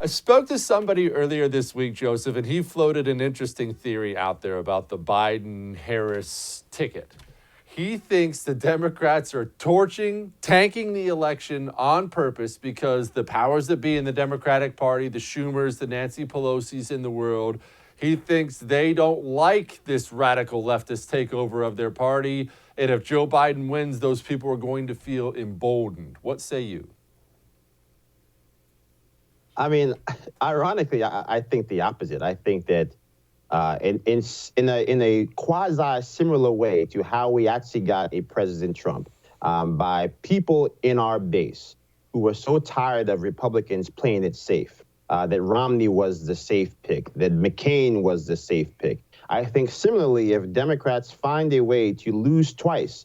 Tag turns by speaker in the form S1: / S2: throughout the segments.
S1: I spoke to somebody earlier this week, Joseph, and he floated an interesting theory out there about the Biden-Harris ticket. He thinks the Democrats are tanking the election on purpose because the powers that be in the Democratic Party, the Schumers, the Nancy Pelosi's in the world, he thinks they don't like this radical leftist takeover of their party. And if Joe Biden wins, those people are going to feel emboldened. What say you?
S2: I mean, ironically, I think the opposite. I think that in a quasi similar way to how we actually got a President Trump, by people in our base who were so tired of Republicans playing it safe, that Romney was the safe pick, that McCain was the safe pick. I think similarly, if Democrats find a way to lose twice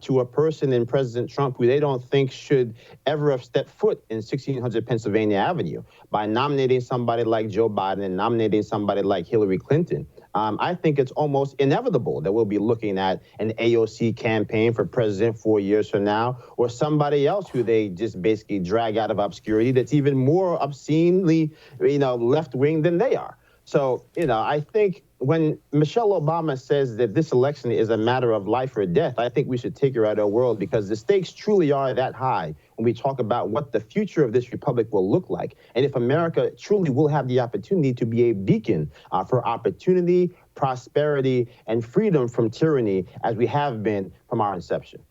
S2: to a person in President Trump who they don't think should ever have stepped foot in 1600 Pennsylvania Avenue, by nominating somebody like Joe Biden and nominating somebody like Hillary Clinton, I think it's almost inevitable that we'll be looking at an AOC campaign for president 4 years from now, or somebody else who they just basically drag out of obscurity that's even more obscenely, left-wing than they are. So, I think when Michelle Obama says that this election is a matter of life or death, I think we should take her out of the world, because the stakes truly are that high when we talk about what the future of this republic will look like. And if America truly will have the opportunity to be a beacon for opportunity, prosperity, and freedom from tyranny, as we have been from our inception.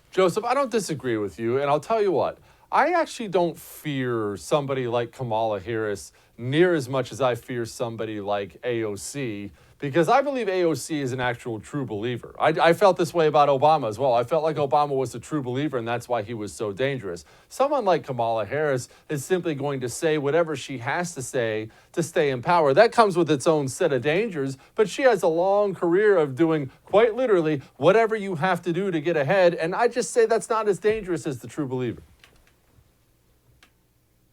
S1: Joseph, I don't disagree with you, and I'll tell you what. I actually don't fear somebody like Kamala Harris near as much as I fear somebody like AOC, because I believe AOC is an actual true believer. I felt this way about Obama as well. I felt like Obama was a true believer, and that's why he was so dangerous. Someone like Kamala Harris is simply going to say whatever she has to say to stay in power. That comes with its own set of dangers, but she has a long career of doing, quite literally, whatever you have to do to get ahead, and I just say that's not as dangerous as the true believer.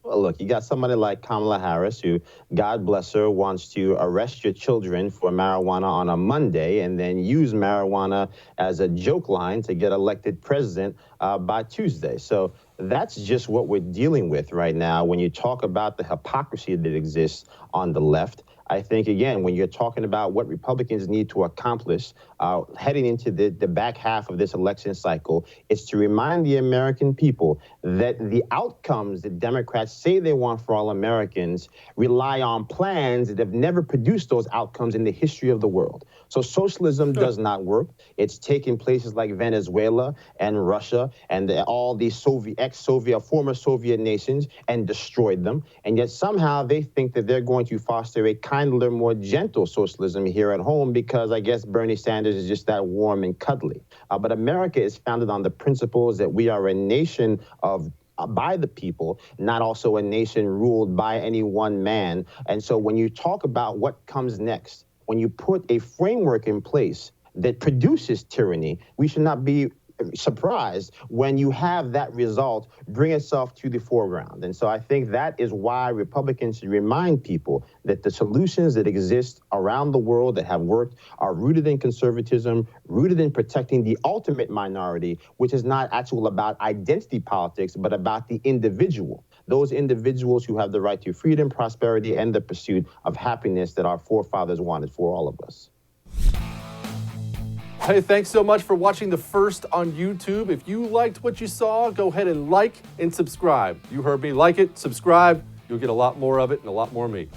S2: Well, look, you got somebody like Kamala Harris who, God bless her, wants to arrest your children for marijuana on a Monday and then use marijuana as a joke line to get elected president by Tuesday. So that's just what we're dealing with right now when you talk about the hypocrisy that exists on the left. I think, again, when you're talking about what Republicans need to accomplish heading into the back half of this election cycle, it's to remind the American people that the outcomes that Democrats say they want for all Americans rely on plans that have never produced those outcomes in the history of the world. So socialism does not work. It's taken places like Venezuela and Russia and all these ex-Soviet, former Soviet nations and destroyed them. And yet somehow they think that they're going to foster a kinder, more gentle socialism here at home because I guess Bernie Sanders is just that warm and cuddly. But America is founded on the principles that we are a nation of by the people, not also a nation ruled by any one man. And so when you talk about what comes next, when you put a framework in place that produces tyranny, we should not be surprised when you have that result bring itself to the foreground. And so I think that is why Republicans should remind people that the solutions that exist around the world that have worked are rooted in conservatism, rooted in protecting the ultimate minority, which is not actual about identity politics, but about the individual. Those individuals who have the right to freedom, prosperity, and the pursuit of happiness that our forefathers wanted for all of us.
S1: Hey, thanks so much for watching The First on YouTube. If you liked what you saw, go ahead and like and subscribe. You heard me. Like it, subscribe. You'll get a lot more of it and a lot more of me.